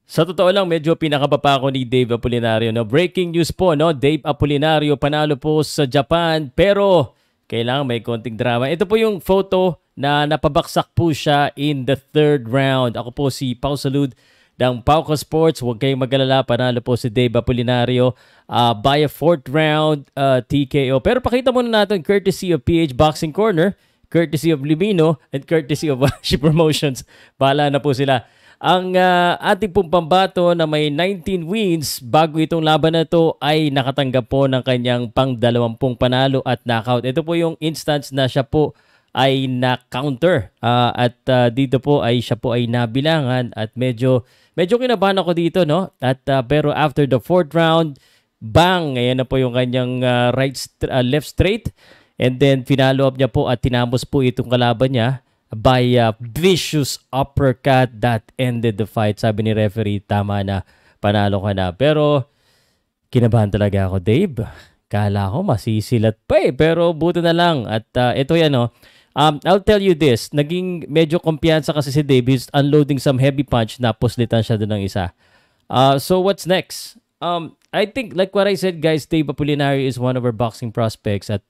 Sa totoo lang, medyo pinakababa ako ni Dave Apolinario. No? Breaking news po, no? Dave Apolinario panalo po sa Japan, pero kailangan may konting drama. Ito po yung photo na napabaksak po siya in the third round. Ako po si Pau Salud ng Pauka Sports. Huwag kayong mag-alala, panalo po si Dave Apolinario by a fourth round TKO. Pero pakita muna natin, courtesy of PH Boxing Corner, courtesy of Limino, and courtesy of Washi Promotions. Bahala na po sila. Ang ating pong pambato na may 19 wins bago itong laban na ito ay nakatanggap po ng kanyang pang-20 panalo at knockout. Ito po yung instance na siya po ay na-counter at dito po ay siya po ay nabilangan at medyo kinabahan ako dito, no? At pero after the fourth round, bang! Ayan na po yung kanyang left straight, and then finalo up niya po at tinamos po itong kalaban niya by a vicious uppercut that ended the fight. Sabi ni referee, tama na, panalo ka na. Pero kinabahan talaga ako, Dave. Kala ko masisilat pa eh, pero buto na lang. At ito yan, no? I'll tell you this, naging medyo kumpiyansa kasi si Dave. He's unloading some heavy punch, napuslitan siya doon ng isa. So what's next? I think, like what I said, guys, Dave Apolinario is one of our boxing prospects at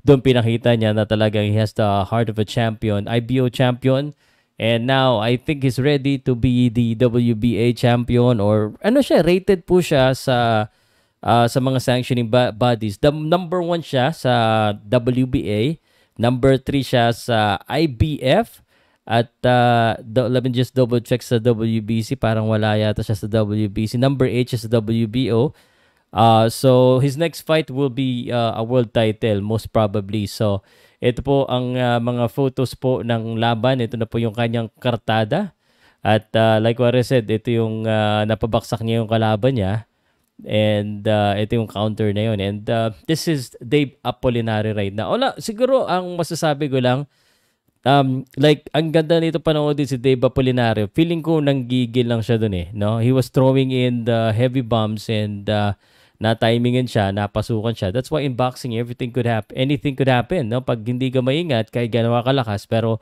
doon pinakita niya na talagang he has the heart of a champion, IBO champion, and now I think he's ready to be the WBA champion, or ano siya, rated po siya sa mga sanctioning bodies. The number 1 siya sa WBA, number 3 siya sa IBF, at let me just double check sa WBC. Parang wala yata siya sa WBC. Number 8 siya sa WBO. So his next fight will be a world title most probably. So ito po ang mga photos po ng laban. Ito na po yung kanyang kartada. At like what I said, ito yung napabaksak niya yung kalaban niya. And ito yung counter na yun. And this is Dave Apolinario right now. Siguro ang masasabi ko lang, like, ang ganda nito panoodin si Dave Apolinario. Feeling ko nanggigil lang siya dun eh. No? He was throwing in the heavy bombs and na-timingin siya, napasukan siya. That's why in boxing, everything could happen. Anything could happen. No? Pag hindi ka maingat, kahit ganawa kalakas. Pero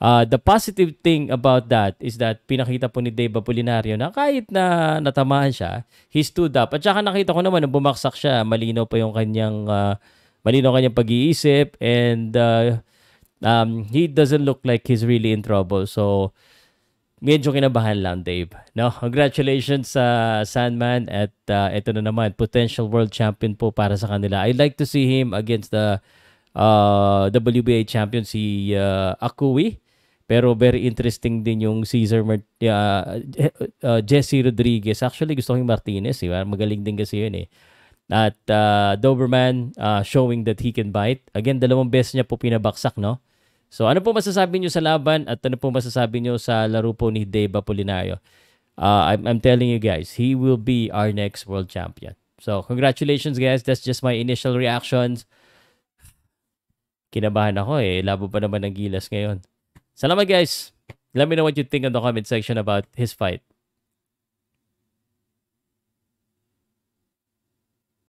the positive thing about that is that pinakita po ni Dave Apolinario na kahit na natamaan siya, he stood up. At saka nakita ko naman na bumaksak siya. Malinaw pa yung kanyang pag-iisip, and he doesn't look like he's really in trouble. So, medyo kinabahan lang, Dave. No? Congratulations sa Sandman, at ito na naman, potential world champion po para sa kanila. I'd like to see him against the WBA champion, si Akui. Pero very interesting din yung Jesse Rodriguez. Actually, gusto ko yung Martinez. Magaling din kasi yun eh. At Doberman showing that he can bite. Again, 2 beses niya po pinabaksak, no? So, ano po masasabi niyo sa laban at ano po masasabi niyo sa laro po ni Dave Apolinario? I'm telling you guys, he will be our next world champion. So, congratulations guys. That's just my initial reactions. Kinabahan ako eh. Labo pa naman ng Gilas ngayon. Salamat guys. Let me know what you think in the comment section about his fight.